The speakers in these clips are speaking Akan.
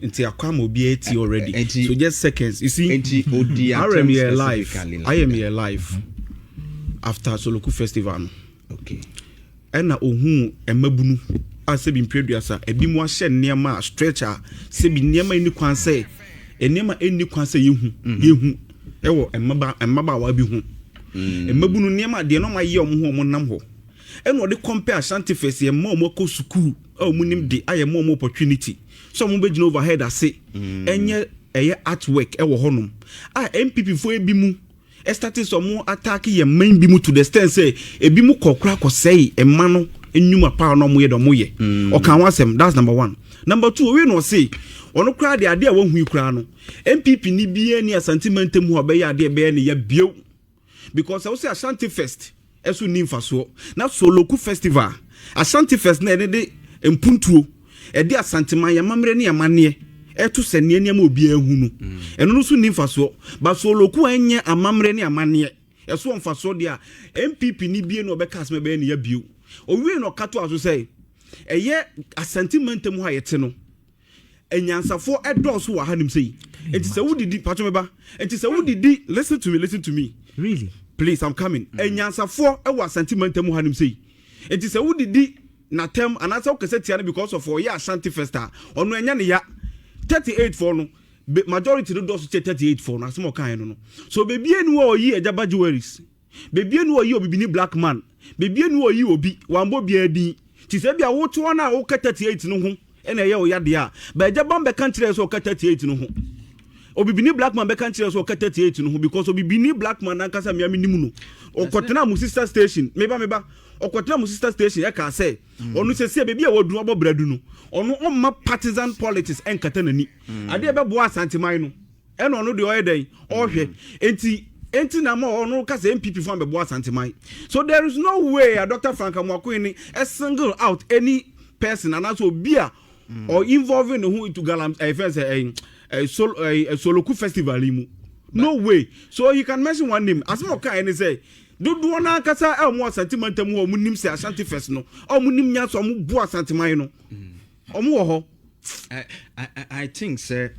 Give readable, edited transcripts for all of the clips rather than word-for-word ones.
Into Akwam Obieti already. So just seconds. You see, I am here live after Soloku Festival. Okay. And na ohu emabunu ase bi mpredua ebi mu ahye niema stretcher se bi niema eni kwan se niema eni kwan se yehu ewo emaba wa bi hu emabunu niema de no ma ye omo nam ho eno ode compare Ashanti First ye ma omo ko school omo nim de aye ma omo opportunity so omo begin overhead ase enye eye artwork ewo honum NPP fo ebi mu started some attack ye main bi mu to the extent say ebi mu kokra ko say emma no enwuma pa no mo ye do mo ye o kan wasem. That's number 1. Number 2, we no say ono kra de ade a wahu kra no NPP ni bia ni Asante mantem ho be ya ade be ne ya bio because I say Ashanti First esu ni mfaso na Soloku Festival Ashanti First na de empuntuo e de Asante man ya mamre ne ya mane eto sene niam obi ahu no eno no so ni mfaso ba Soloku anye amamre ne amane eso mfaso de a NPP ni bie no be kasme be ne ya bio owie no kato aso say eye Asante mantem ho ayete no enyansafo edoso wa hanim sei enti se wudidi pacho meba enti se wudidi listen to me really please I'm coming enyansafo e wa Asante mantem ho hanim sei enti se wudidi na tem anasa okese tia because of oye Ashanti First ono enya ne ya 38 for no majority no do so 38 for no asemo kan no so baby enu oyi ejaba jewelries baby enu oyi obibini black man baby enu oyi obi wambo bia din ti se bia wo to na wo 38 no ho ena ye o yade a ba ejaba mbe kan kire so 38 no ho obibini black man be kan kire so 38 no ho because obibini black man ankasa miami nimu no okotena mu sister station meba okotena mu sister station e ka say onu se baby a wodu obobradu no onu omma partisan politics enkata nani ade be bo Asante man no e no de oyeden ohwe enti na ma onu ka say NPP fan be bo Asante man so there is no way a Dr. Frank Amwakwini a single out any person and also be or involving who into galamsey Soloku Festival imu no way so you can mention one name as mo kan say do na kasa e mo Asante mantem ho mu nim say Ashanti First no o mu nim nya so mo bu Asante man no o mo wo ho. I think sir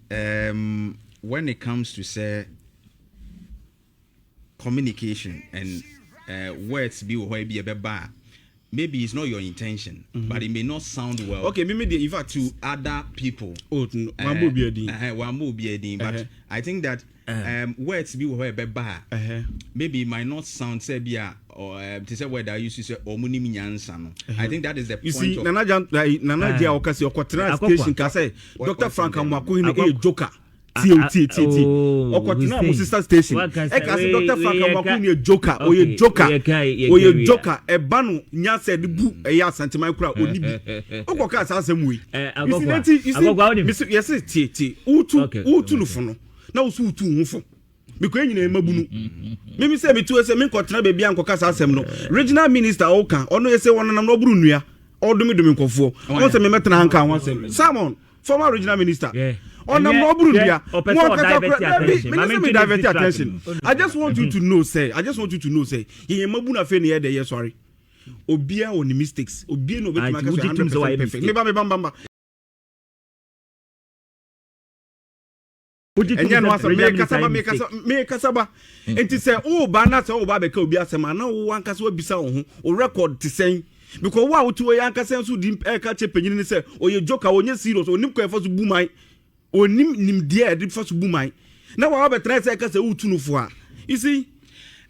when it comes to say communication and words be who be a beba maybe it's not your intention but it may not sound well okay maybe in fact to other people but I think that words be who be beba maybe it might not sound say bia or to say word I used to say omuni nyansa no I think that is the you point see of nana dia okase okotra station ka say Dr. Frank Amwakwini e joker T okotena mu sister station e ka say Dr. Frank Amwakwini e joker oye joker e ba no nya say de bu e ya Asante man kura onibi okoka asasem we you see yes t utu no fo no na usu utu hu fo because nyina emabunu mimi say me tu say me kotena be bia nkoka asasem no regional minister oka ono ye say wonam no buru nua odumi nkofo won say me metena hanka won say Simon former regional minister on the mobile divert attention. I just want you to know, say, ye mabuna fe ne dey sorry. Obia on the mistakes. Obia no bet make 100% perfect. Me me kasaba enti say o ba na say o ba be ka obi asema na wo ankasa obisa wo ho o record ti sen because wa wo to ankasa so di ka che panyin ni say o ye joker o nye serious o nim ko e fa so bu man onim nim dia de fa so bu man na wa be try say ka say utu no fo a you see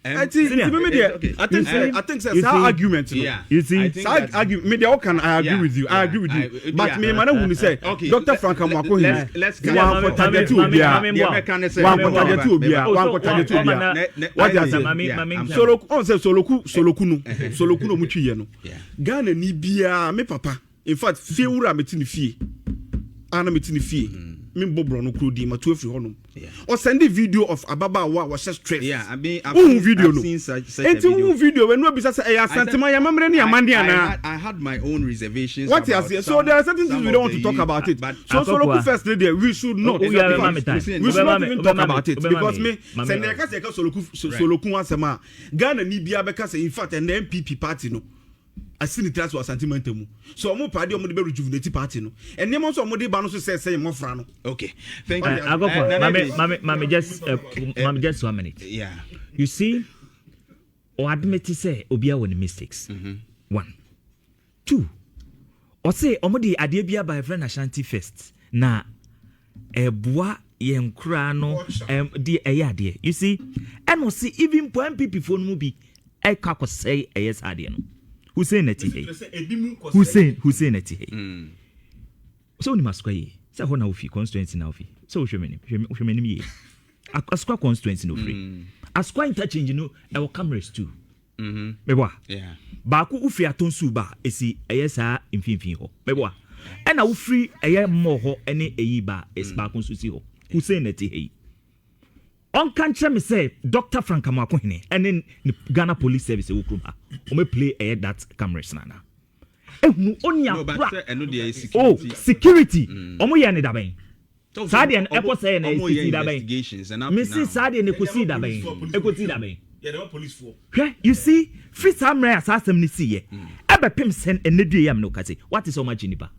I think that's our argument. Yeah. You see, maybe I can agree with you. I agree with you. But me, man, who say, Dr. Frank Amwakwini, let's go. Soloku no mutwi no. Ghana ni bia me papa. In fact, fie wura metini fie. Ana metini fie. Me bobro no krodi ma to afri honum or send the video of ababa wa was stress I mean video no seen such a video when no be say Asante man yamamre ni amande ana I had my own reservations what is here so there are certain things we don't want to talk about it so local first there we should not we should not even talk about it because me send the soloku asema Ghana ni bia be ka say in fact and the NPP party no asinitras was sentimental. So omo party omo de be rejuvenate party no. And name so omo de ba no so say mo fra no. Okay. Thank you. I go for mama just 1 minute. Yeah. You see, or admit to say obia won mistakes. 1. 2. Or say omodi ade bia by friend Ashanti first. Na boa yen kra no di ade. You see, and we see even po MPP phone mu bi e ka ko say yes ade no. Hussein Eti. Hussein Eti. So ni maskwaye. Say ho na ofi constituency na ofi. So hwemeni me. Askwa constituency no free. Askwa interchange no e wo cameras too. Meboa. Yeah. Baako ufi atonsu ba esi eyesa mfimfin ho. Meboa. E na wo free eye mo ho ene eyi ba es baako so si ho. Hussein Eti hei. On can me say Dr. Frank Amakohene and then the Ghana Police Service wo krum ha. O me play that cameras nana. Ehunu onya security. Omo ye ne daben. Sade en epo say na security daben. Missy Sade ne kosi daben. Ekosi daben. Yeah, the police for. You see, free samre asasem ni see ye. Ebe pim sen enedue yam no kase. What is so much nipa?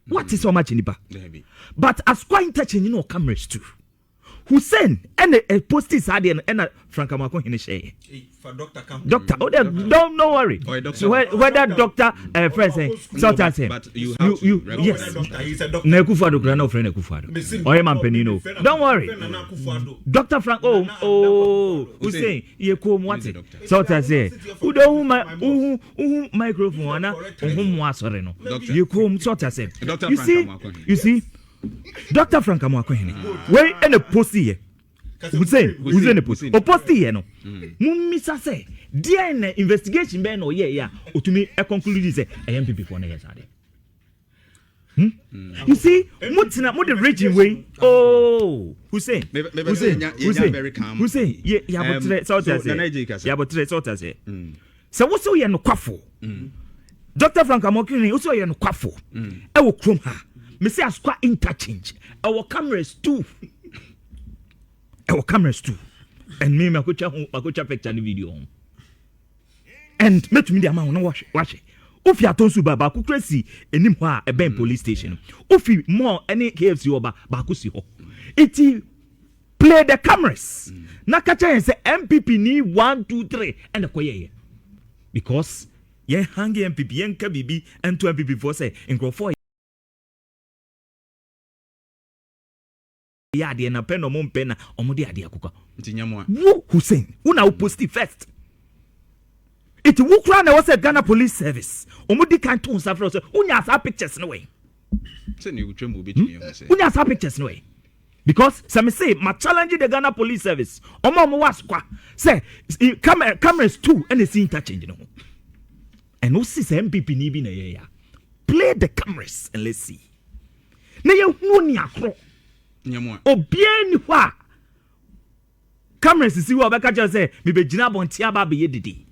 What is so much nipa? But as quite interchange no cameras too. Hussein and a postie Sadi and Frank Amako in a share. For Doctor don't worry. So whether Doctor President South him. But you have yes. Akufo Addo no friend Akufo Addo. Or man penino. Don't worry. Dr. Frank Hussein ye come what South say. Who don't microphone ana mo asore no. You come South say. You see Dr. Frank Amakohene. Where in a pussy here? Who's in a pussy? O pussy here no. Mumisa say, dear in the investigation ben or yeah. Or to me a conclusion say I am MPP for years. You see, Mutina the raging way. Oh, Hussein. Very calm. Hussein, yeah, but sort as yeah, but sort as so what's so you no kwafo? Dr. Frank Amakohene also you no kwafo. I will chrome her. Me say askwa interchange. Our cameras too. And me makocha picture the video. And me to me the amount no watch. If you atonsu ba ku kresi enim ho a eben police station. If you more any KFC oba ba ku si ho. Iti play the cameras. Na kacha say MPP ni 1 2 3 and the koye. Because ye hangi MPP yen ka bibi and to MPP for say nkrofo ya de na pen no mo pen na omode ade akoko ntinyamwa wo Hussein una wo post first it wo kra na was a Ghana Police Service omode kan to safra so unya sa pictures no way say ni utwem obi tumi say unya sa pictures no way because some say my challenge the Ghana Police Service omo waskwa say cameras too and the interchange no and no see MPP ni bi na ya play the cameras and let's see na ye hu ni akro Obieni wa cameras see what Bekaja say me be jina bontia ba be yedidi.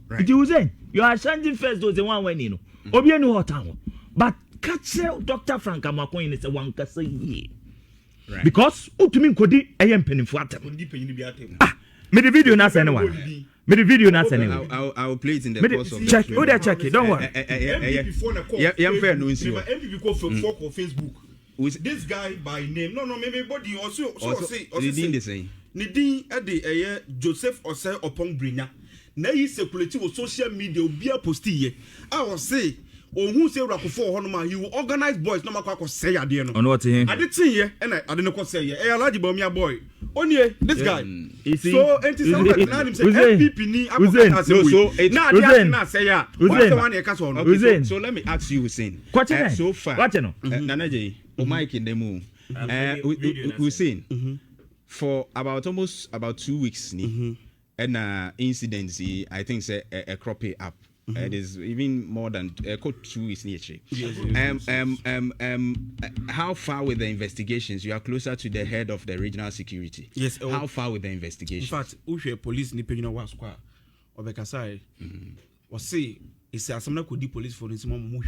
Right. You say you are changing first those one when you know. Obieni hot town. But catch Dr. Frank Amakohene is one kase ye. Right. Because utumi nkodi eyem penifo atem. Me the video na say anyone. Me the video na say anyone. I will play it in the course of check. Oh there check it. Don't worry. Yam no nsi. MPP call for Facebook. With this guy by name no maybe body also say the same Nidin e de Joseph Osei Opong Brinya na yi circulate on social media obi a post here I will say ohun say Akufo ho no ma you organize boys no makwa say ade no ono what here ade tin here and ade no ko say here Alhaji Bawumia boy onie this guy so enti na him say MPP ni abokata say na ade na say ya what the one e ka so no so let me ask you Hussein so far what no Nanaje Mike in the moon. We've seen for almost 2 weeks and incidents I think say a crop up. It is even more than 2 weeks near. How far with the investigations? You are closer to the head of the regional security. Yes. How far with the investigation? In fact, we police ni penyo wa squad. Obekasai. O say it's asamna kodi police for nsimo mo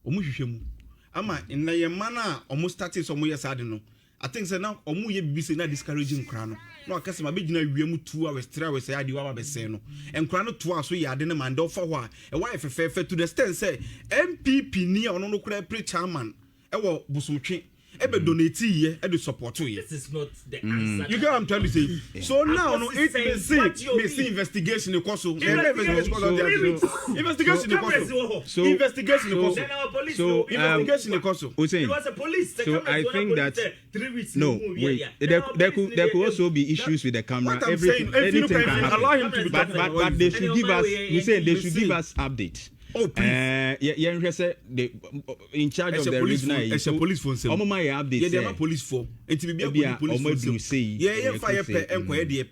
hwehwem. Ama in na ye mana almost started some years ade no I think say now omu ye bibi say na discouraging nkra no na akase ma begina wiam 2 hours 3 hours say ade wa ba say no nkra no 2 hours so ya ade ne man do fa ho a e wa efefefe to the stand say NPP ni ono no kura pre chairman e wo busumtwe ebe donate ye e do support ye. This is not the answer. You get what I'm trying to say? Yeah. So now no it may see investigation in Koso. Investigation in Koso. So investigation in Koso. So investigation in Koso. It was a police. So I think that 3 weeks. No, wait. There could also be issues with the camera. Anything can happen. Allow him to be but they should give us. We say they should give us update. Oh, please. In charge of the regional. It's a police phone. Omo my update. Yeah, they have police phone. It will be a police phone. Yeah, fire pe enquire the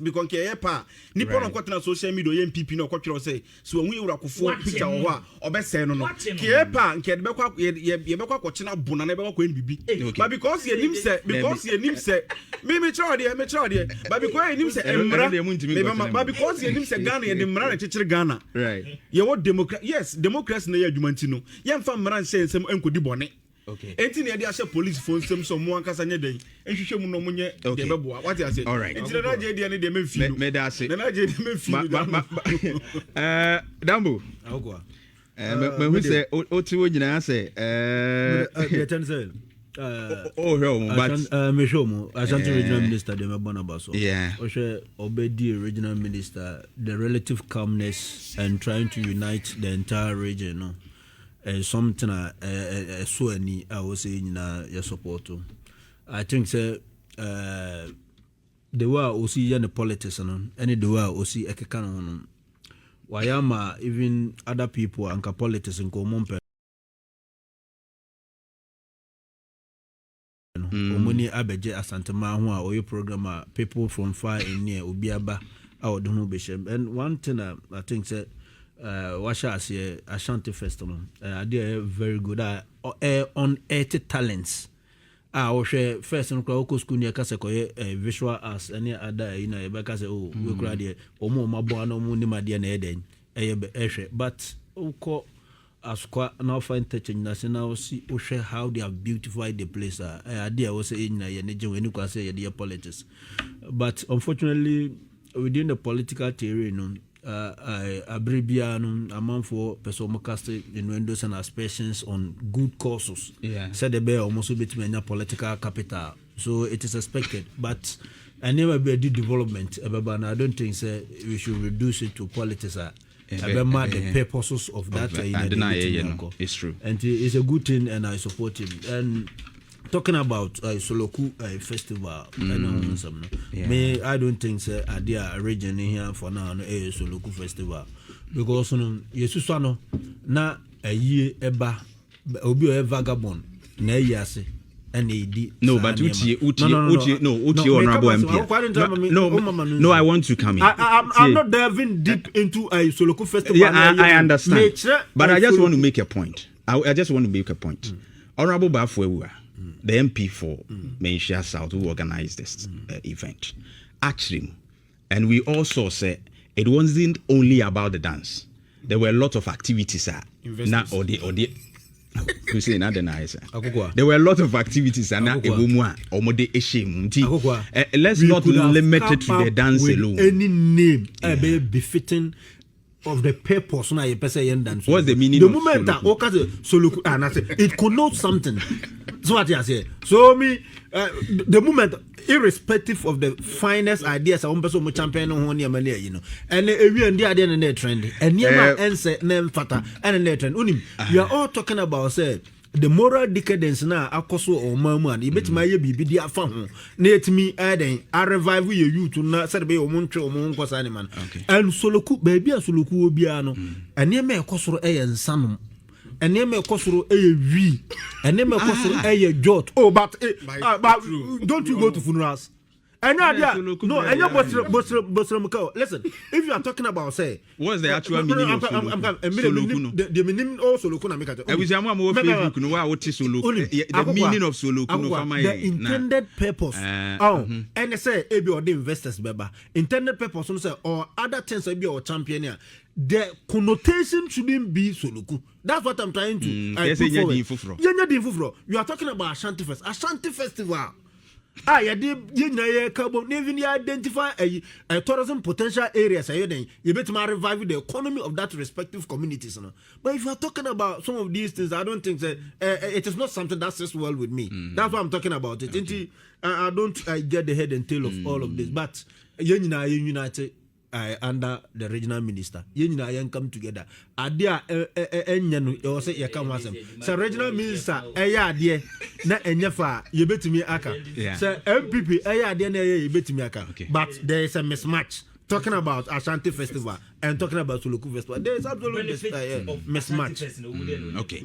because ke pa nipo no kwatena social media NPP no kwatwere say so hu ewura kofo picture wo a obese no ke pa nke de bekwa ye bekwa kwachena bona na bekwa ko bibi but because ye nim say me try there but because ye nim say emra but because ye nim say Ghana ye de mra na chechire Ghana right ye what democracy na ye adwumanti no ye mfa mra nse nsem enkodi bone. Okay. Enti na dey share police phone so mo ankasa nye den. Ehwehwe mu no mo nye dey beboa. What you say? All right. Enti na je dey dey me feel. Me da say. Na je dey me feel. Dambo. Agwa. Me who say oti wo nyina say me show mo Asante regional minister de mebona baso. Yeah. Oshe obedi regional minister, the relative calmness and trying to unite the entire region, no. Something so any I was saying na your support. I think say the way osi ya the politics no any the way osi ekeka no wayama even other people anka politics nko mompe omoni abeje Asante ma ho a oyo program people from far and near obiaba a odonu beshem. And one thing I think say Washa as Ashanti Festival, they are very good on 80 talents. Oshe first and Kwaku school near Kasakoye, visual as any other in a Becase, we cried, Omo Mabuano Munimadia Eden, but Oko as quite now fine touching national see Oshe how they have beautified the place. Idea was in a Nijo when you can say dear politics. But unfortunately, within the political terrain, abbreviation amount for person cast in windows and aspirations on good causes. Yeah. Said the bear almost between political capital. So it is expected. But I never be a development. And I don't think we should reduce it to politics. The purposes of that. It's true. And it's a good thing and I support him. And talking about Soloku festival, me I don't think say a region here for now a Soloku festival because Yesusano na a year eba obi a vagabond na yase and no but uti honorable MP. No, I want to come in. I'm not diving deep into a Soloku festival. Yeah, I understand. But I just want to make a point. I just want to make a point. Honorable Bafwewa, the MP for Malaysia South who organized this event, actually, and we also said it wasn't only about the dance. There were a lot of activities. We say not the nice. There were a lot of activities and let's not limit it to the dance alone. Any name befitting of the purpose na ye pese yen dance. What's the meaning the of moment that Soloku it connotes something. So what I say. So me the moment irrespective of the finest ideas a person mo champion no ho ne amane you know. And we and there na trend. And near ense na fata and na trend. Unim we are all talking about say the moral decadence na akoso o mamu an ibetima ye bibi dia fa ho na etimi eden a revive ye youth na said be o montwe o mon kosa ne man and Soloku baby a Soloku obia no ene me ekosoro eye nsanom ene me ekosoro eye wi ene me ekosoro eye jot but don't you go to funerals? No, listen, if you are talking about say what's the actual meaning of Soloku? The meaning of Soloku na make it. The meaning of Soloku, the intended purpose. And they say ebi or the investors beba intended purpose say or other things ebi or champion the connotation shouldn't be Soluku. That's what I'm trying to put forward. You are talking about Ashanti Festival. Ashanti Festival. You even identify a tourism potential areas. You better revive the economy of that respective communities. But if you are talking about some of these things, I don't think that it is not something that sits well with me. That's why I'm talking about it. Okay. I don't get the head and tail of all of this. But united under the regional minister. You come together. Adia you say you come once. So regional minister dear na enyefa you bet me aka. So MPP dear na you bet me aka. But there is a mismatch. Talking about Ashanti Festival and talking about Suluku Festival, there is absolutely mismatch. Okay,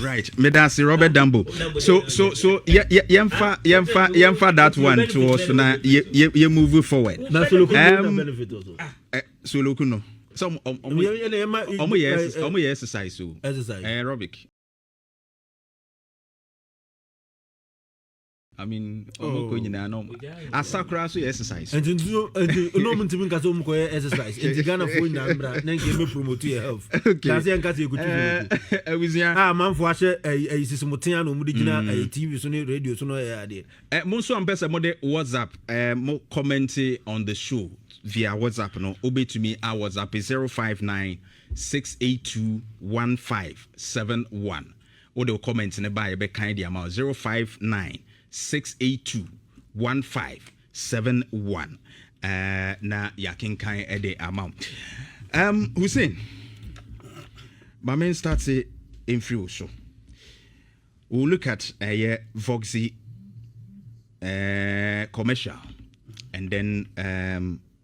right. Medasi Robert Dambo. So yemfa that one to us now. You move forward. Now Suluku benefit also. Suluku no. Some exercise so. Exercise. Aerobic. I mean, Asakra so exercise. And no muntimin kaso mko exercise. In Ghana for Nambra, then give me promote your health. That's the enkasi ekutu. Man for ashe is motian no mudi gina TV so ne radio so no ade. Mo so ampesa mo de WhatsApp mo comment on the show via WhatsApp no obe to me our WhatsApp is 059-682-1571. Or the comment in the buy be kind the amount 059-682-1571. Na yakin kind the amount. Hussein, my man starts in free show. We'll look at Voxy commercial and then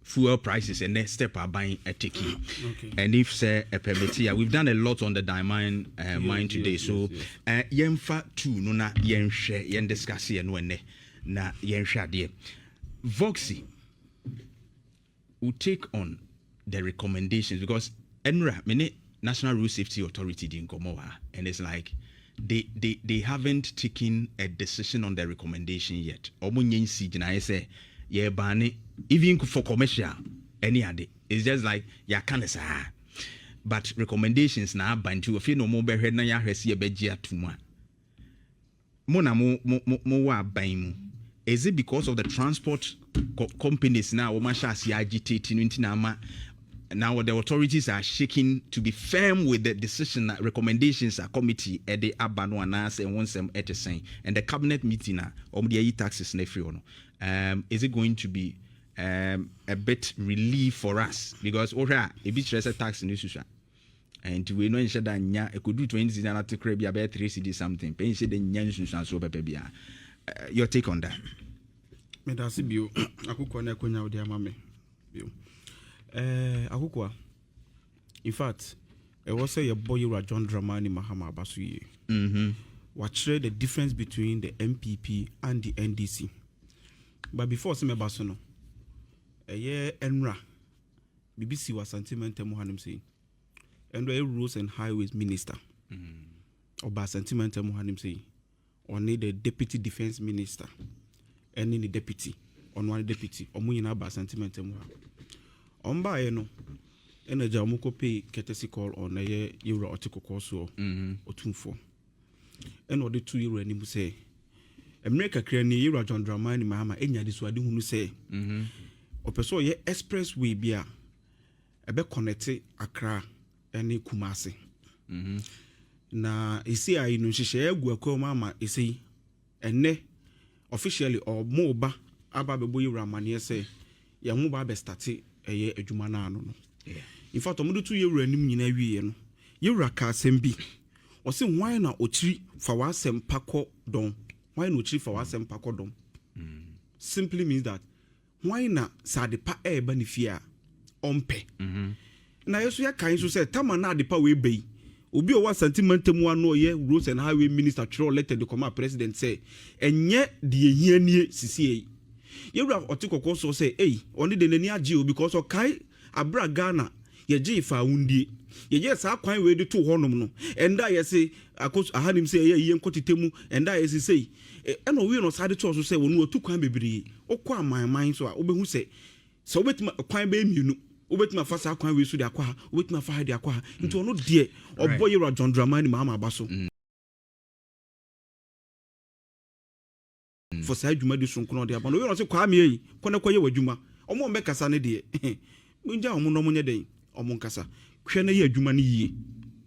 fuel prices and next step are buying a ticket. Okay. And if say a permit we've done a lot on the diamond mine today. So yemfa two no na yen share yen discuss yen when na yen share there. Voxy will take on the recommendations because NRA National Road Safety Authority didn't come over and it's like they haven't taken a decision on the recommendation yet. Omunyen si jina say yeah bani even for commercial any other it's just like ya can say but recommendations na bantu if you no more be head na ya hwese ya begia tuma mo na mo wa ban mu is it because of the transport companies now o ma sha si agitating ntina ama now the authorities are shaking to be firm with the decision that recommendations are committee at the abano anas and once them at saying and the cabinet meeting the taxes na free no is it going to be a bit relief for us because a bit stress tax in this and we know that nya e could do 20 na to crib ya be 3 cedi something pay say the nya nsusu so pepe bia your take on that me da se bio akukwa na konya odi amame bio akukwa in fact I was say your boy John Dramani Mahama Basuye what the difference between the MPP and the NDC but before some basono Enra BBC was sentiment Muhanim saying and the roads and highways minister or by sentiment Muhanim saying or need the deputy defense minister and the deputy on one deputy or muyina by sentiment on by no and a jamuko pay courtesy call on a euro article course or 2-4 and or the 2 euro and you say America create euro John Dramani Mahama enya this wadi hunu say opeso ye expressway bia ebe connect Accra and Kumasi na isi ayi no hihye agu akwa mama isi enne officially or moba aba bebo euro amane say ya mu ba be start eye adwuma na ano no in fact omudu 2 euro anim nyina wie no euro ka asem bi o se hwan na ochiri fa wa asem pakọ don why no chief for wasem pakodom simply means that why na sadepa e benefia ompe na yeso ya kan so say tama na adepa we bei obi o wa sentimentemu ano ye roads and highway minister tro elected the comma president say enye de ehianie sisie yewura otikoko so say oni de nani age o because o kai abra Ghana ye je fa wundie ye je sa kwan we de to honom no enda ye say akos ahanim say ye nkotitemu enda ye say eno we no sade to so say wonu otu kwan bebre okọ amanman so a obehu say so obetima kwan be mienu wobetuma fa sa kwan we so de akwa wobetuma fa ha de akwa nti ono de obo yera John Dramani Mahama abaso for sa adwuma de sonkono de abano we no se kwa me yi kone koye wadwuma omo mbe kasa ne de munja omo no munye den omo nkasa hwe na ye adwuma ne yie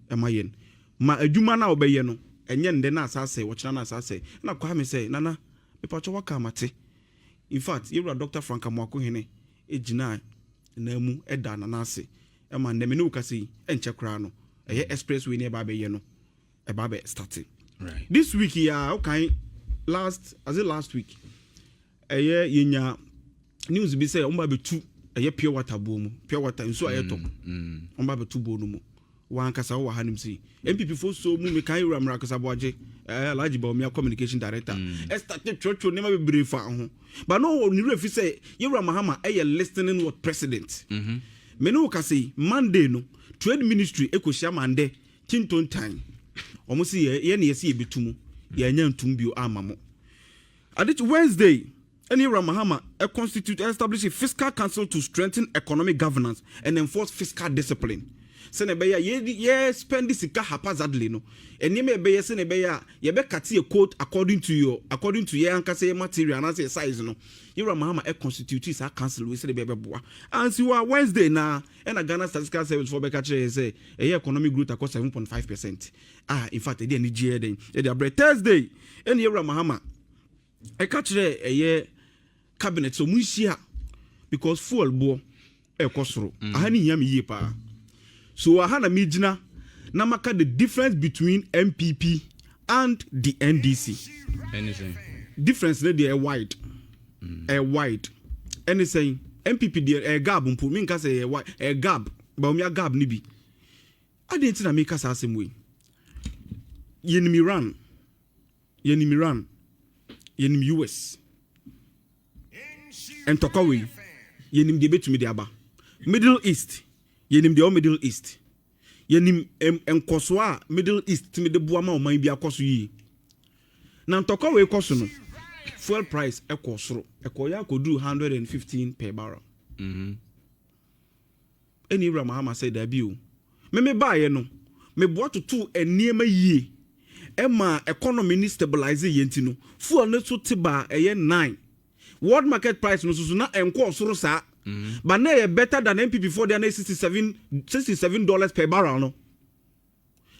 emayen ma adwuma na obeye no enye nde na asase wo kira na asase na kwa me say nana me pacho waka mate in fact yewra Dr. Franka Mwako hene ejina na mu eda na nase ema na me ne ukase enche kra no eye expressway ne ba be ye no e ba be start right this week ya okay last week eye yenya news bi say omba be tu eye pure water bomu pure water nso aye top omba be tu bonu mu wan kasa wo hanim si NPP fo so mu me kan ramra kasa boaje Alhaji Bawumia communication director started chocho nema be brief ho but no ni refi say yewra Mahama eye listening what president me no kasa Monday no trade ministry ekohia mande Chinton time omo si ye na yesi ebetumu ye nya ntum bio amamo adich Wednesday any Mahama constitute establish a fiscal council to strengthen economic governance and enforce fiscal discipline. Sene beya ye spend this haphazardly no. Eni me beya sene beya ye be kati a quote according to ye ankase material and say size no. Yewra Mahama constitute this council we say be boa. And see Wednesday na and Ghana Statistical Service for be catch say economic growth across 7.5%. In fact e dey ni GA den. E dey Thursday any Yewra Mahama catch cabinet so munshia because fuel bo ekosoro ahani yam yie pa so ahana mijina na maka the difference between NPP and the NDC anything difference they are wide anything NPP there gab mpo mi nka say gab Bawumia gab ni bi adenti na make sa asem we yenim Iran yenim US and Tokawi, yenim de betumi de aba. Middle East, yenim de Middle East. Yenim enkoswa Middle East timi de buama o man bi akoso yi. Na Tokawi koso no. Fuel price ekosoro. Ekoya kodu 115 per barrel. Eni Mahama said that bill. Me buy no. Me boa to two eniema yi. Ema economy ni stabilize yenti no. Fuel no so tiba eye 9. World market price no so na enko soro sa but na better than NPP for their $67 per barrel no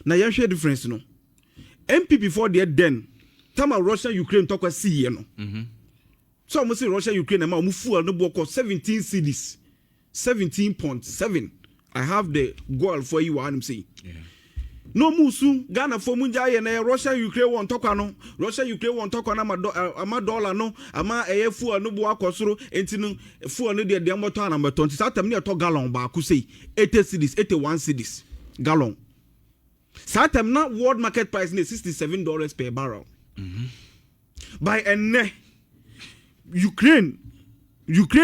na ya share difference no NPP for their then time Russia Ukraine talk see no so mo say Russia Ukraine ma mo fuel no book 17 cedis 17.7 I have the goal for you what I'm saying no musu Ghana for munja ye na Russia Ukraine won tokwa no Russia Ukraine won tokwa na ama dollar no ama fuel no bo akosoro enti no fuel no de moto na 20 satam ne to gallon ba ku say 80 cedis 81 cedis gallon satam na world market price ne $67 per barrel by enne Ukraine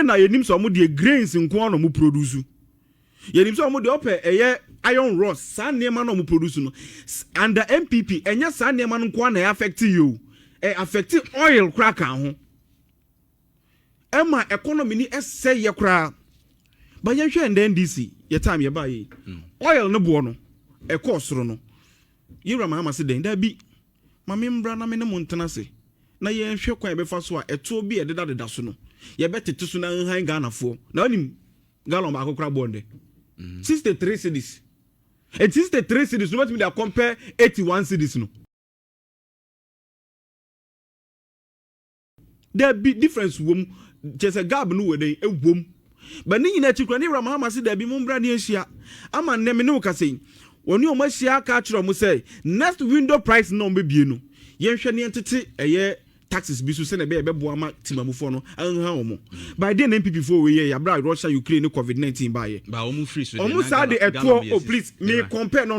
na yenim so mo de grains nko no mo produce yenim so mo de ope iron rods san neema no mo produce no under NPP enya san neema no kwa na affect you affect oil crack ho ema economy ni esse ye kra ba ye hwe and NDC ye time ye ba ye oil no bo no ekosoro no Yewra Mahama se den da bi ma membra na me ne montena se na ye hwe kwa ye befa so a eto bi ededa so no ye betete so na han Ghana fo na onim gallon ba akokra bonde 63 cedis. And 63 cedis, no matter they compare 81 cedis no. There be difference wom just a gab no we dey wom. But ni nyina chikwa ni Mahama se there be mumbra ni ehia. Ama nne me no ka sei. Oni o ma hia ka kiro mo say next window price no be bie no. Ye hwe ne entete eye taxes bi so se na be bo ama timamufo no anha omo by then NPP for we ya bra Russia Ukraine COVID-19 ba ye ba omo free so omo sa de eto please me compare no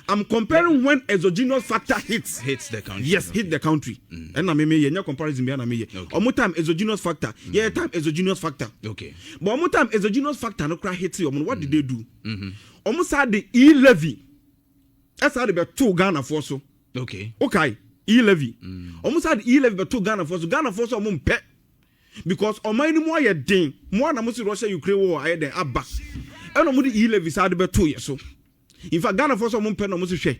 I'm comparing when exogenous factor hits the country yes hit the country and na me ye nya comparison be na me ye omo time exogenous factor yeah time exogenous factor okay but omo time exogenous factor no cra hit omo what did they do omo sa de e-levy esa de be to Ghana for so okay e-levy almost had e-levy but to Ghana for so Ghana for so mumpe because ɔman no mu ayɛ den mo na mo si Russia Ukraine war ayɛ den aba ɛna mo de e-levy sa de beto yɛ so in fact Ghana for so mo mpɛ na mo si hwɛ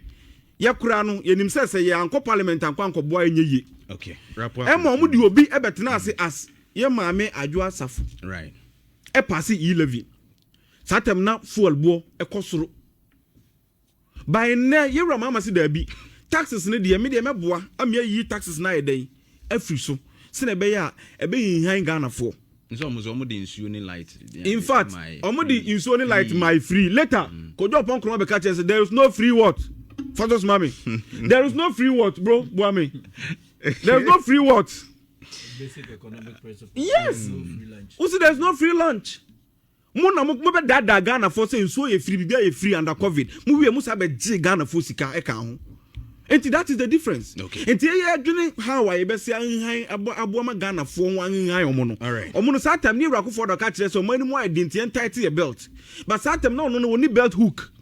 yɛ kura no yɛnim sɛ yɛ ankɔ parliament ankɔ boa enye ye okay ɛma mo de obi ɛbɛtena ase as yɛ maame adwo asafo right pass e-levy satem na fuel bo ekosoro by na yewra mama si da bi taxes ne de me meboa am yi taxes na yeden afri so se na be ya ebe hinhan Ghana for so mo de insuo ni light in fact omo de insuo ni light my free later Kojo Kyeremanteng be catch say there is no free what Fathers mommy there is no free what bro boami there is no free what basic economic principle yes who say there is no free lunch mo na mo be dada Ghana for say nso ye free bibia ye free under COVID mo wie mo sa be gi Ghana for sika e kan ho enti that is the difference enti ye adwene how I be say anhan abo ma Ghana for ho anhan omo no omo no that time ni Akufo Addo ka kire so mo ani mo identity entitle your belt but that time no ni belt hook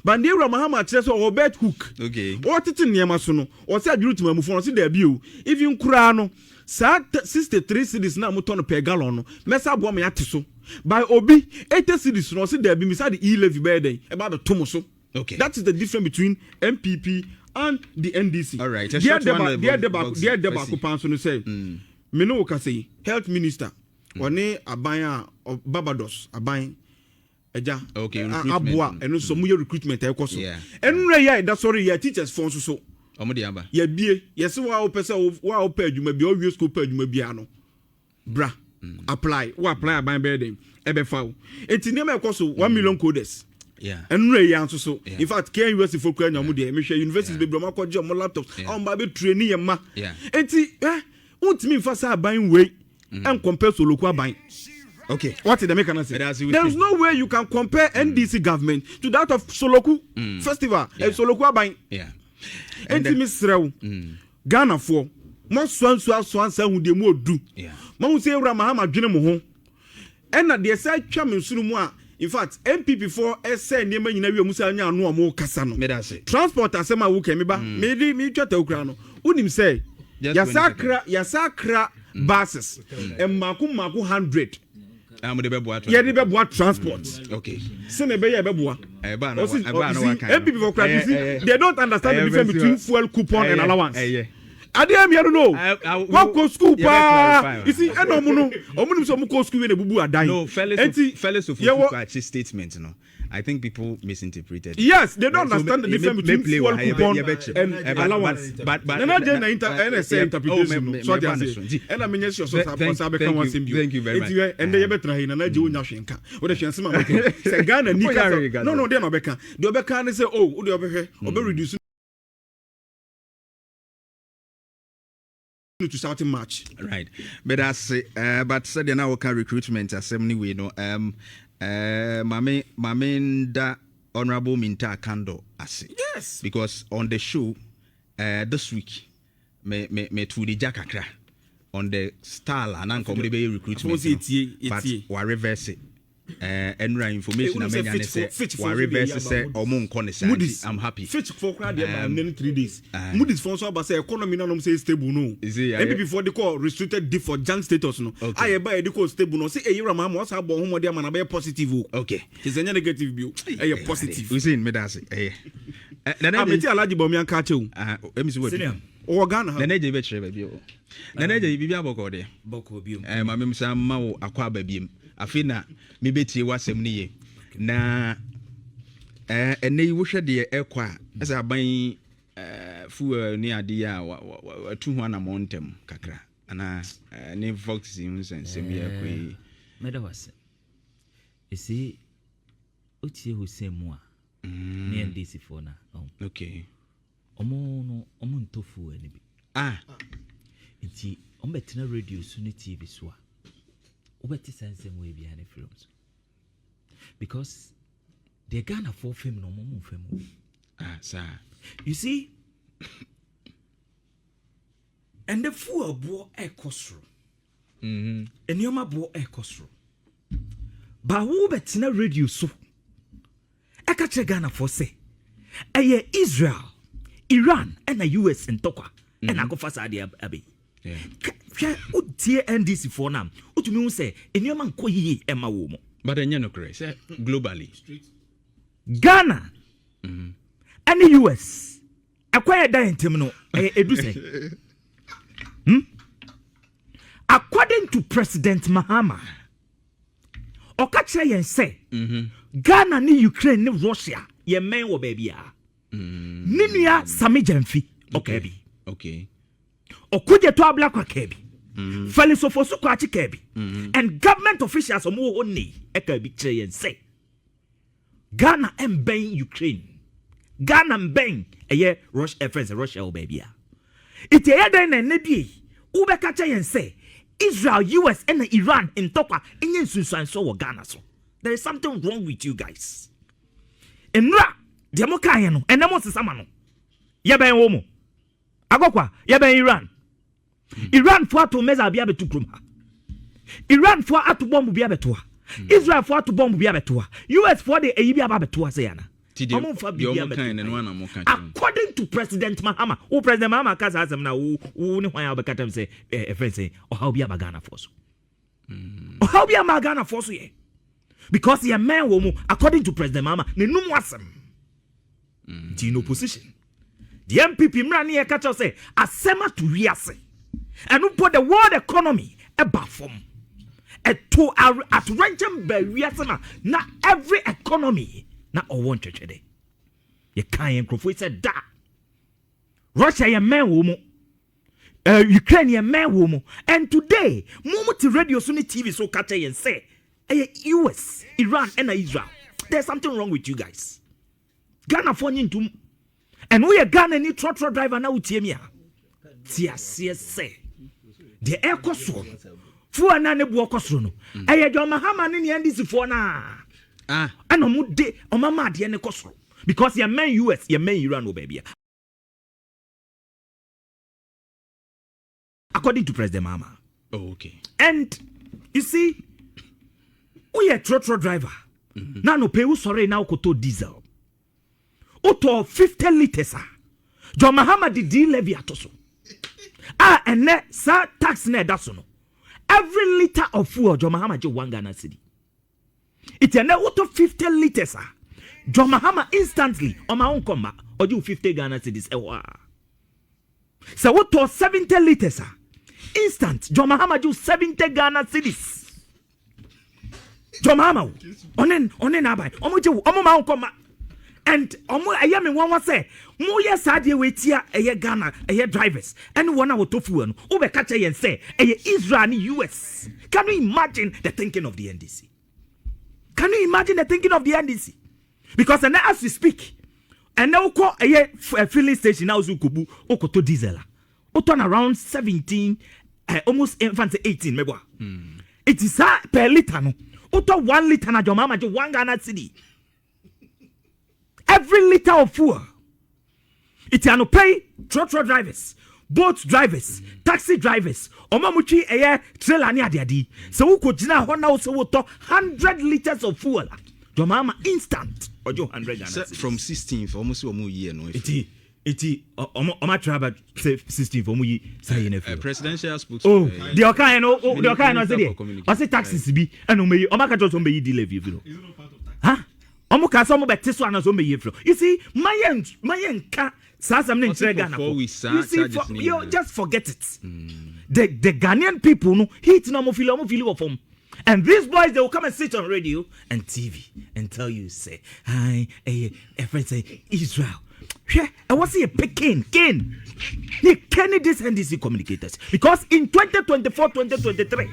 but ni Mahamadu kire so o belt hook o tete niema so no o say adwuru timamu fo no say da bi o even kura no sa 63 cedis na mo ton per gallon no mesa abo ma yate so by obi 80 cedis no say there be misade e-levy by den about the tomoso that is the difference between MPP and the NDC all right dear deba kupanso no say me no ka say health minister one aban Barbados aban eja aboa eno so mo recruitment e koso enure ya da sorry ya teachers phone so omode aba ya bie yes wa o pese wa o pa adwuma bia o wie school pa adwuma bia no bra apply aban be dem e be fa o enti ne me koso 1 million coders enure ya nso so in fact Ken University for kwanya mo de me hwe universities be bro makoje mo laptops on ba be train ye ma enti untimi fa sa aban we and compare so local aban. Okay. What is the mechanism? There is no way you can compare NDC government to that of Soloku Festival and Soloku Aban. And Mr. Ghana for more swan who de more do. Mount say Mahamadu Bawumia. And at the side chairman Sunumwa. In fact, MPP for SA Nema Yinawi Musanya no more Casano. Transport asema wuke miba. Medi mi chata ukrano. Unim say Yasakra buses. And maku 100. Yeah, they be transport. Okay. Sene be ya be boa. MPP for credit. They don't understand the difference between fuel coupon and allowance. I don't know. What go school pa? You see, omu so mu go school we dey bubu adan. No, fellas of you statement no. I think people misinterpreted. Yes, they don't understand the difference between fuel coupon and allowance. But na NSA interpretation. So they say. And I mean yes, so thank you very much. And they better here na je onya hwenka. We dey hwense ma make. Say Ghana ni ka. No, they no beka. They beka na say oh, we dey obehwe, obe reduce to starting March. Right. But said now can recruitment assembly we know Maminda Honorable Minta Kando ase. Yes. Because on the show this week me to the Jakakra on the style and uncomfortable recruitment. But we reverse it. Enra information amenya say wa reverse say omo nkone say I'm happy fitch for crowd there by 3 days Moody's for so about say economy no say stable no maybe before they call restricted deep for junk status no I buy they call stable no say eyira ma mo say bo homo dey man be positive okay it's a negative view positive we say me that say na me ti alaji Bawumia ka che o emi say what o Ghana na neje be chere ba bi o na neje bibia boko de boko bi ma me msa ma wo akwa ba biem afina me betie wasem ne ye na ene wo hwe de ekwa asa aban fu ni ade a tu ho na montem kakra ana ne vox in sense me ekwe meda wase esi otie Hussein mu a ne NDC for na okay omo ntofu ani bi enti ombetena radio so ne TV so a obeti sense mo e bia ne films because the Ghana for film no mo film sir you see and the full bo ekosro enioma bo ekosro ba wo betena radio so eka che Ghana for say eye Israel Iran and the US in Tokwa and Akufo Addo abi hwɛ wotie NDC for nam wotumi hu sɛ enema nkɔ yiye ɛma wo mo but enye no correct say globally Ghana and the US acquired that intem no edu say according to President Mahama okache yen say Ghana ni Ukraine ni Russia ye men wo baby a ninua Sammy Gyamfi okabi okay okuje to abla kwa kabi Felisofosu kwa chi kabi and government officials omo oni ekabi kire yen say Ghana and Ben Ukraine. Ghana and Ben Russia friends Russia baby. It then and nedi ubekacha yen say Israel, US and Iran in Topa in Yensu so Ghana so. There is something wrong with you guys. Enra demoka no enemo sesama no. Ye ben wo mo. Agokwa ye ben Iran. Iran for to meza bia betu krum ha. Iran for atu bomb bia betu ha. Israel for to bomb bia betu ha. US for the eyi bia betu ha say yana. According to President Mahama, who President Mahama kasa asem na who ni hwan obekata say friend say o how bia Ghana force. O how bia Ghana force ye. Because ye man wo mu according to President Mahama ne num wasem. In opposition. The NPP mrani e kacha say asema to wiase. And who put the world economy above to at rancham be wiase na every economy na owon chechede. Ye kan enkrofo said da. Russia ye man wo mu. Ukraine ye man wo mu. And today, mumu radio so ni TV so catch and say, US, Iran and Israel. There's something wrong with you guys. Ghana for nyintum. And we are Ghana ni trotro driver na utie mi a. Tia say. The air kosoro. Fu ana ne bu okosoro no. John Mahama ni NDC for na. And omude omama de ne kosoro because your men US your men Iran no baby according to President Mahama. Oh, okay. And you see we a trotro driver now no pay sorry now koto diesel auto 50 liters John Mahama did levy atoso and ne sa tax ne daso no every liter of fuel John Mahama je 1 Ghana cedi. It's an auto 50 liters. John Mahama instantly on my own comma or do 50 Ghana cedis. So what to 70 liters? Instant John Mahama do 70 Ghana cedis. John Mahama onen abai omo my own comma and omo ayame one was say mo yes adie wetia Ghana drivers and one hour to fuel no be catch and say Israel and US. Can you imagine the thinking of the NDC? Can you imagine the thinking of the NDC? Because as we speak, and now call a filling station now Zukubu Okoto diesel. O turn around 17, almost 18, maybe. It is per liter no. O turn 1 liter na Jomama jo 1 Ghana cedi. Every liter of fuel. It is no pay trotro drivers, boat drivers, taxi drivers. Omamuchi trailer ni adi. So uko jina hona so woto 100 liters of fuel. Jomama instant. Ojo 100 Ghana. From 16th almost omu year no. Iti oma traba 16th omu yi say na presidential spokesman. Oh, the okai no say there. O say taxes bi and omeyi oma ka just omeyi di levy you know. Is it not part of tax? Huh? Omo ka so omo beti so na so omeyi fro. You see, mayen ka Sasam you just forget it. The Ghanaian people no hit no feel of them. And these boys they will come and sit on radio and TV and tell you say hi friend say Israel. I was here Ken. He Kennedy's NDC communicators because in 2024-2023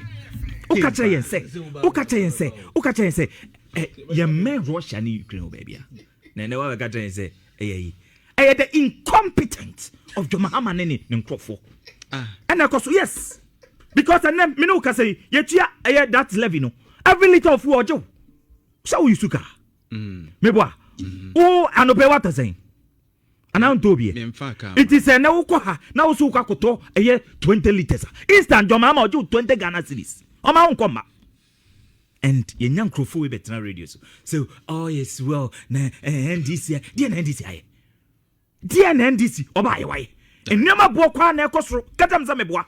Ukacha say your men Russia and Ukraine baby. Nene wa Ukacha say the incompetent of John Mahama nene Nkrofo. And of course, yes. Because and then me no can say yetia that levy no. Every little of fuel Joe. So you suka. Meboa. Oh, anope what saying. Anan tobi. It is a na ukoha na usuka koto 20 liters. Instant John Mahama ojo 20 Ghana cedis. O ma unkoma. And yenyan Nkrofo we betra radio so oh yes well na NDC dia na NDC Dear NDC, oba yewaye. And never boa kwa na ekosro. Katam za meboa.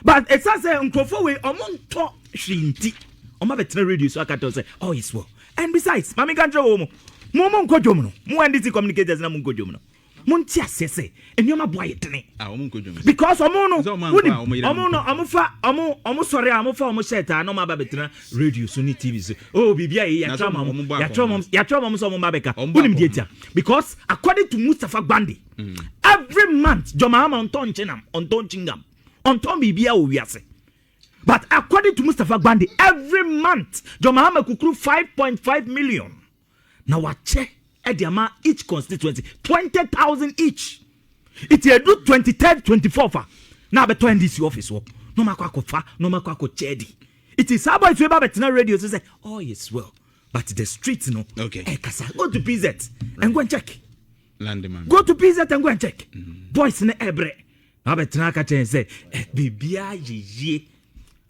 But it's as a nkrofo we omonto hwinti. Oma betre radio so aka tell say, oh yes well. And besides, mami kan tell mo nkodwom no. Mo NDC communicators na mo nkodwom no. Monti asese enioma boy tene because omo sorry omo set no ma ba betra radio so ni TV so oh bibia ya trauma so omo ba beka unim dietia because according to Mustafa Gbandi every month Jomahama onton chingam onton bibia o wiase but according to Mustafa Gbandi every month Jomahama kukuru 5.5 million na wache Ediama each constituency 20,000 each. It is do 23rd, 24th. Now be NDC office work. No matter fa, no matter chedi. It is about to be radio to say, oh yes well, but the streets no. Okay. Go to PZ and go and check. Landman. Go to PZ and go and check. Boys in the ebre. Now be catch and say, bibia ye.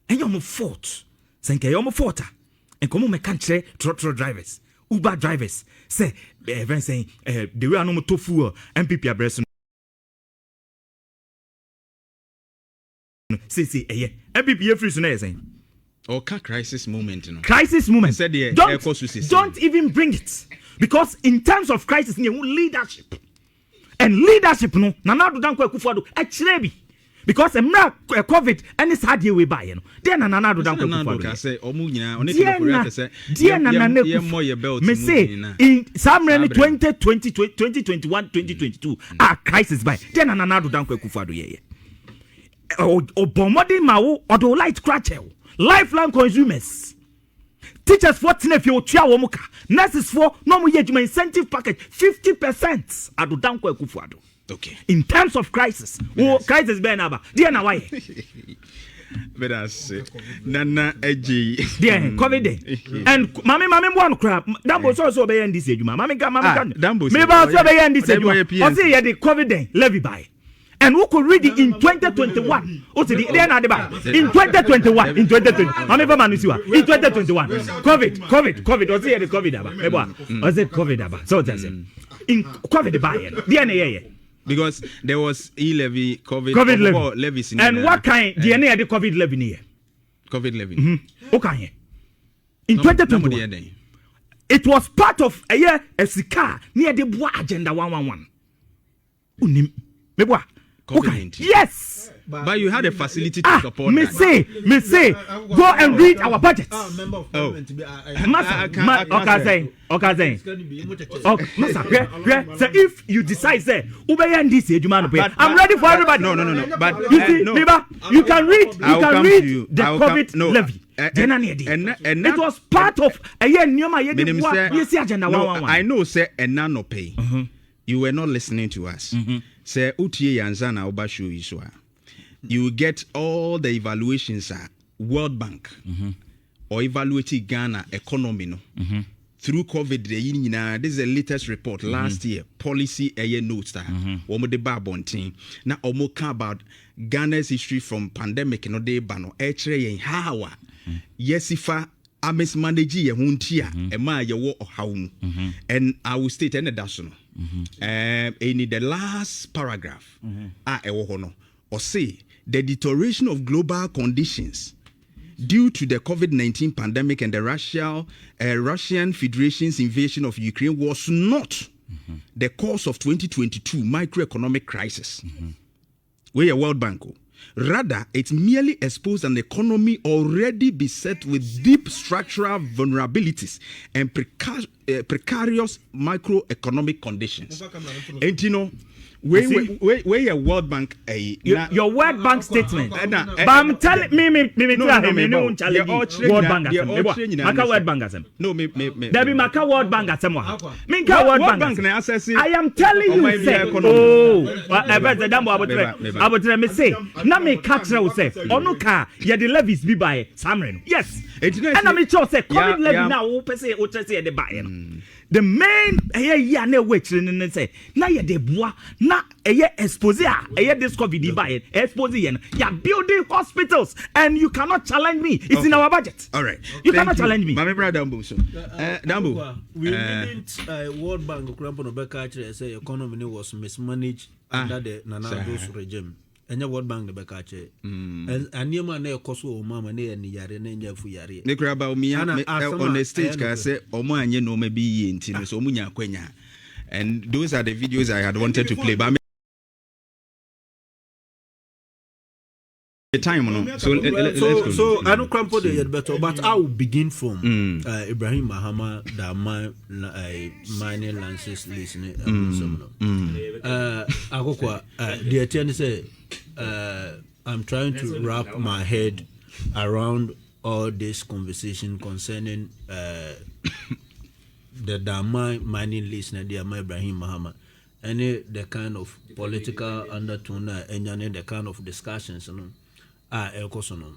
And you're fault. Senke you're fault. And come me country trotro drivers. Uber drivers say even saying the way no tofu NPP address see NPP free so na saying crisis moment said don't even bring it because in terms of crisis leadership and leadership no nana do danko Akufo Addo otchere bi because COVID and it's hard way by then nana do danko Akufo Addo say omu nyina oni to say me say in Sammy 2020 2021 2022 crisis by then nana do danko Akufo Addo ye obomodi mawo odo light crash lifeline consumers teachers for tenefie otua wo muka nurses for no mo yejuma incentive package 50% ado danko Akufo Addo. Okay. In terms of crisis, crisis be na ba. Dia na why? But that's Nana Eji. Dia COVID day. And mami one crap. Dambo so be NDC ejuma. Mami kan. Dambo. Me ba so be NDC ejuma. O say ye the COVID day levy by. And who could read it in 2021? O say dia na de ba. In 2021, mami ba manusiwa. In 2021. COVID. O say ye the COVID aba. Me ba. O say COVID aba. So that's it. In COVID buy. Dia na ye. Because there was e-levy, COVID levy. Levies in and what kind DNA the COVID levy near? COVID levy. Okay. In 2021, it was part of a year as the car near the Boa Agenda 111. Unim. Meboa. Okay. Yes. But you had a facility to support me that. Me say, go and read our budget. Member of parliament to be so if you decide say I'm ready for everybody. No. But you see, you can read the COVID levy. It was part of a year agenda 111. I know say no pay. You were not listening to us. Say utie yanzana obashu iswa. You get all the evaluations at World Bank or evaluating Ghana economy through COVID. This is the latest report last year. Policy notes that omo de babontin. Now omo can about Ghana's history from pandemic no de bano otchere yen hawa. Yesifa mismanage ye huntia ema ye wo ohawum. And I will state any dasono. In the last paragraph ewo hono or say the deterioration of global conditions due to the COVID-19 pandemic and the Russian Federation's invasion of Ukraine was not the cause of 2022 microeconomic crisis. We're a World Bank. Rather, it merely exposed an economy already beset with deep structural vulnerabilities and precarious microeconomic conditions. And you know, where World Bank your World Bank statement. But I'm telling me no challenge World Bank Maka World Bank asem. No, me. Debi Maka World Bank asem wa. Minka World Bank na assess. I am telling you say. Abotre me say. Na me catch na say. Onu ka ye the levies bi buy Samren. Yes. And na me cho say COVID levy na wo pese o trese ye the buy no. The main ya na wait ne say na ye de boa na exposé this COVID buy exposé yen ya building hospitals and you cannot challenge me. It's in our budget. All right. You cannot challenge me. My brother Dambo so. Dambo. We didn't World Bank Krampo no beka say economy was mismanaged under the Nana Ado's regime. enya World Bank de bekache aniema na ekoso o mama na ni yare na nya fu yare ne kura Bawumia on the stage ka say omo anye no ma bi yi enti no so omo nya kwanya, and those are the videos I had wanted to play, but the time no. So I don't crumple the yet better, but I will begin from Ibrahim Mahama that mining lances listening. Akokwa the attorney say I'm trying to wrap my head around all this conversation concerning the Damai mining listener, the Ibrahim Mahama, and the kind of political undertone and the kind of discussions, you know. Elkosono.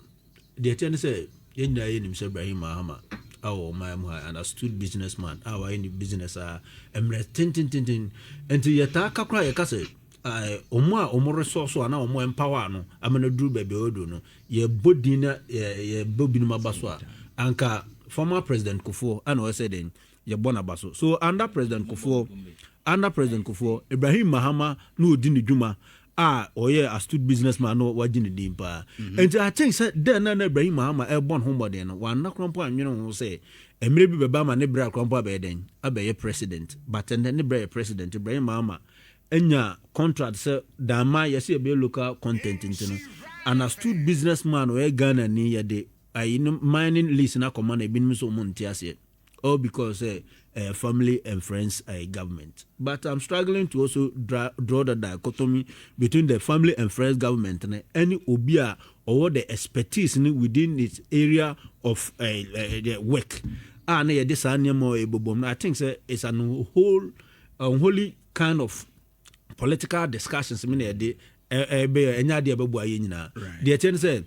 The attorney said, Yenda himself Ibrahim Mahama, our my understood businessman, our any business tintin and to yataka cry a cassette. Omo resource and now more empower no. I'm gonna do baby odo no. Ye bodina ye bobinuma baswa. Anka former President Akufo and I said then ye bona baso. So under President Akufo, Ibrahim Mahama no dini juma. A astute businessman no wajini dimpa. And I think then Ibrahim Mahama born homebody no one not crumple and you know say and maybe Bama nebra crumple beden abe president, but and then nebra president Ibrahim Mahama enya contract say dama yesi be local content into an astute businessman or Ghana ni yade mining lease na command ebin so montiase all because family and friends government. But I'm struggling to also draw the dichotomy between the family and friends government and any obia or the expertise within its area of work. I think it's an whole unholy kind of political discussions. The attorney said,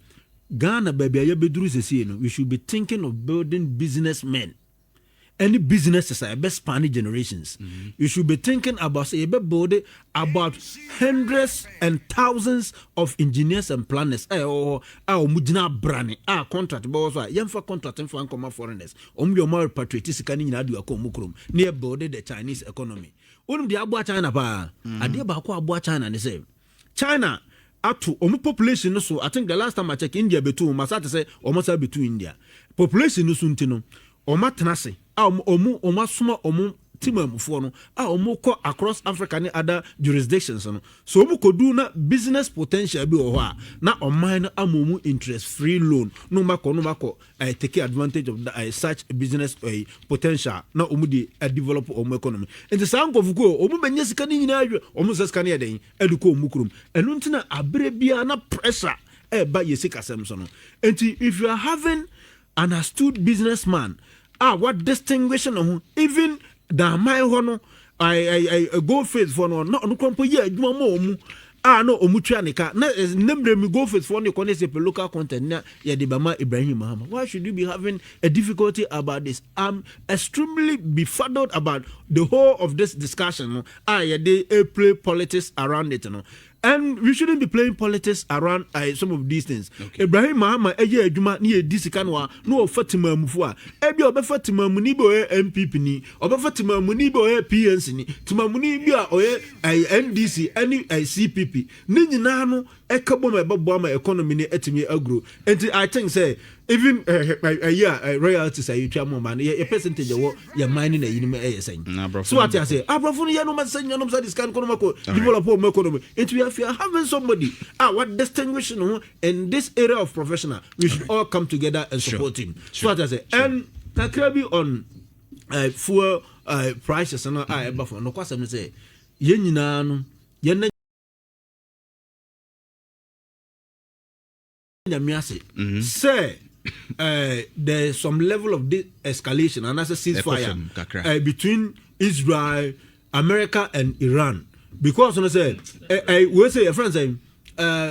Ghana baby, we should be thinking of building businessmen. Any businesses are best spanning generations. You should be thinking about about hundreds and thousands of engineers and planners. Mujina brani. Contract boss. Yamfa contracting for uncommon foreigners. Your more patriotic can in adu akomukrum near body the Chinese economy. The abwa China pa. Adia bakwa abwa China ni say China. Atu population so I think the last time I checked India betu masata say almost betu India population no suntino oma tenase oma suma timam for no omo ko across Africa and other jurisdictions no so omo ko do na business potential bi o ho na oman amomu interest free loan no mako take advantage of such business potential na omo di develop omo economy and the sound of go omo benye sika ni nyina adwe omo sika ne den eduko omo krum enu ntina abere bia na pressure ba yesika sem so no and if you are having an astute businessman what distinguishing even da my hono I go face for no kompo ye adwuma mo mu no omutwa nika na nemre mi go face for no konese pe local content na ye de bama Ibrahim Mahama. Why should you be having a difficulty about this? I'm extremely befuddled about the whole of this discussion. Ye de play politics around it no. And we shouldn't be playing politics around some of these things. Okay. Ibrahim Mahama eye adwuma ni edisika no no fatima mufu a ebi obefatima muni bo NPP ni obefatima muni bo PNC ni timamuni bi a oye NDC any CPP ni nyina no ekabo ma babo ma economy ni etimi agro. And I think say even royalties are you try man your percentage of your mining na yinime saying. So what I say abrafo no no man say no say this kind economic develop home economy. If you are having somebody what distinguishing in this area of professional, we should all come together and support him. So what I say and takrabi on fuel prices and above no kwasem say ye nyina no ye na nyamiase say there's some level of escalation and as a ceasefire between Israel, America and Iran because I said we say a friend saying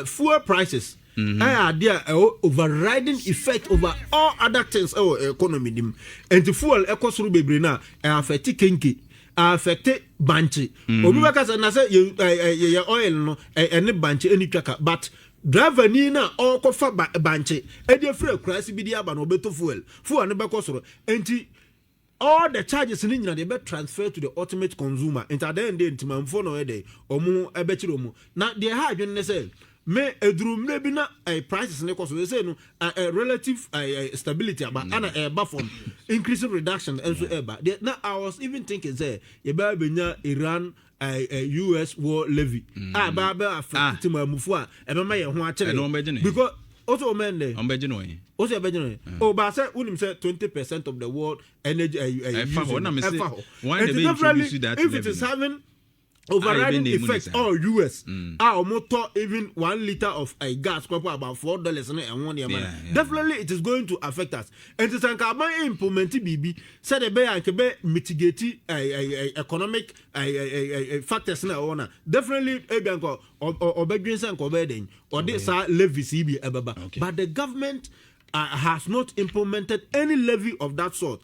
fuel prices are there overriding effect over all other things economy and the fuel economy through bebre na affect kenke affect banchi obi baka say na say your oil no any banchi any tracker but driver ni na okofa banche e dey free price bi dey aba no beto fuel ne be kosoro enti all the charges ni nyina dey be transfer to the ultimate consumer enti at the end ntimamfo no e dey omu e be chiro mu na dey ha adwene ne say me edrum na bi na prices ne cost we say no relative stability about ana eba from increasing reduction and so eba. Now I was even thinking say ye ba benya Iran US war levy ba affect mamufu a ebe ma ye ho a chere because also men there also be but say unim say 20% of the world energy if it is having overriding effect all US motor even 1 liter of gas about $4 and 1 year definitely it is going to affect us and it's an implement BB said the bear and mitigate economic factors na definitely ebianko or bedrins and covering or this levy CB but the government has not implemented any levy of that sort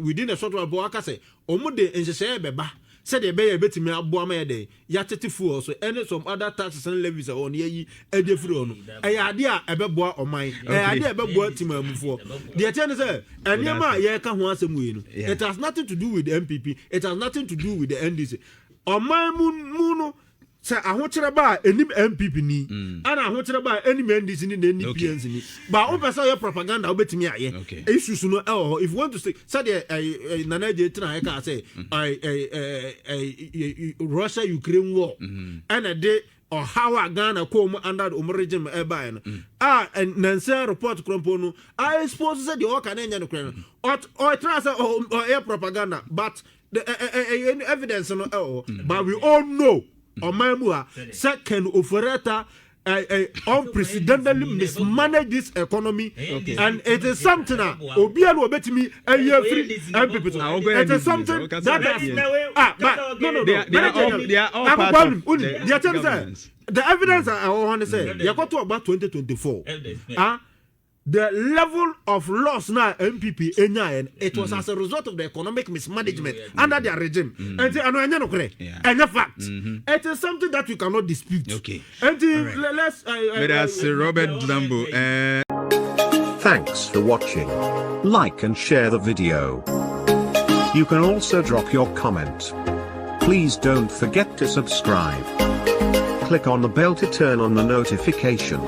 within a sort of Boakye say omude enjese beba said the bear betting me aboama day yateti fuel so any some other taxes and levies on ye free idea ebeboa or mine idea ebeboa timamufo the attendant say and yama ye ka ho asem we no it has nothing to do with the NPP, it has nothing to do with the NDC or my muno say ahochere ba enim NPP ni ana ahochere ba enim NDC ni NPNC ni ba o pesa your propaganda obetimi aye issues no if you want to say the nanaje tena ka say Russia Ukraine war and a day or how Ghana come under the regime and Nancy report krompono I suppose say the Canadian Ukraine or try say or air propaganda but the evidence no but we all know Omamua said Ken Ofori Atta unprecedentedly mismanage this economy and it is something Obian will bet me a year free it is something that they are all part of the evidence I want to say you got to about 2024 the level of loss now NPP it was as a result of the economic mismanagement under their regime and fact it is something that you cannot dispute and let's Robert Lambo thanks for watching. Like and share the video. You can also drop your comment. Please don't forget to subscribe. Click on the bell to turn on the notification.